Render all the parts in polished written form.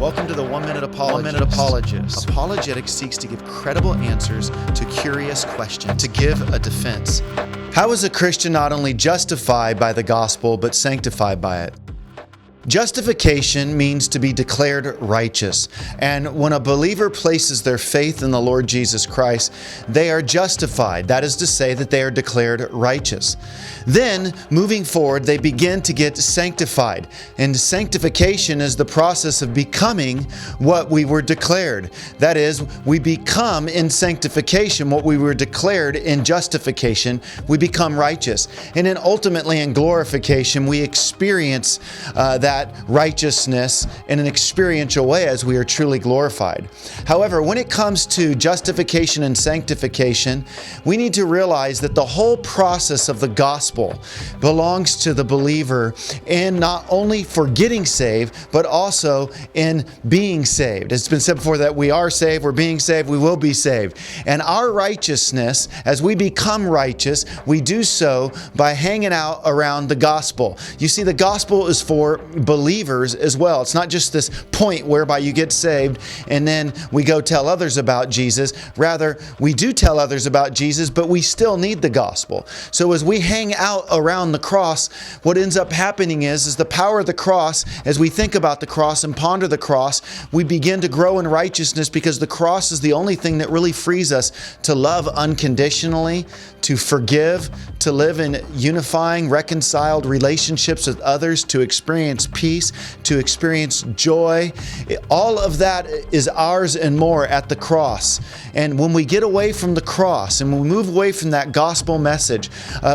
Welcome to the 1 Minute Apologist. 1 Minute Apologist. Apologetics seeks to give credible answers to curious questions, to give a defense. How is a Christian not only justified by the gospel, but sanctified by it? Justification means to be declared righteous. And when a believer places their faith in the Lord Jesus Christ, they are justified. That is to say that they are declared righteous. Then, moving forward, they begin to get sanctified. And sanctification is the process of becoming what we were declared. That is, we become in sanctification what we were declared in justification. We become righteous. And then ultimately in glorification, we experience that righteousness in an experiential way as we are truly glorified. However, when it comes to justification and sanctification, we need to realize that the whole process of the gospel belongs to the believer in not only for getting saved, but also in being saved. It's been said before that we are saved, we're being saved, we will be saved. And our righteousness, as we become righteous, we do so by hanging out around the gospel. You see, the gospel is for believers as well. It's not just this point whereby you get saved and then we go tell others about Jesus. Rather, we do tell others about Jesus, but we still need the gospel. So as we hang out around the cross, what ends up happening is the power of the cross, as we think about the cross and ponder the cross, we begin to grow in righteousness because the cross is the only thing that really frees us to love unconditionally, to forgive, to live in unifying, reconciled relationships with others, to experience peace, to experience joy. All of that is ours and more at the cross. And when we get away from the cross and we move away from that gospel message,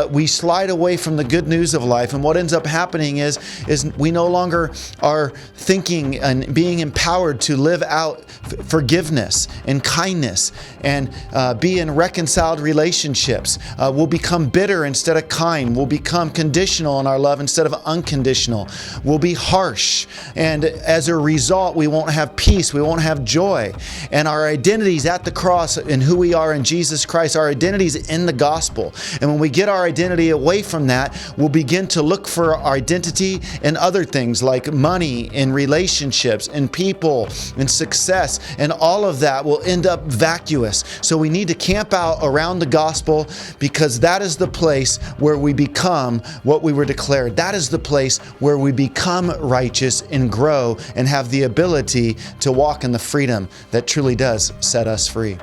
we slide away from the good news of life. And what ends up happening is we no longer are thinking and being empowered to live out forgiveness and kindness and be in reconciled relationships. We'll become bitter instead of kind. We'll become conditional in our love instead of unconditional. We'll be harsh. And as a result, we won't have peace. We won't have joy. And our identity's at the cross and who we are in Jesus Christ. Our identity's in the gospel. And when we get our identity away from that, we'll begin to look for our identity in other things like money, in relationships, in people, in success. And all of that will end up vacuous. So we need to camp out around the gospel because that is the place where we become what we were declared. That is the place where we become righteous and grow and have the ability to walk in the freedom that truly does set us free.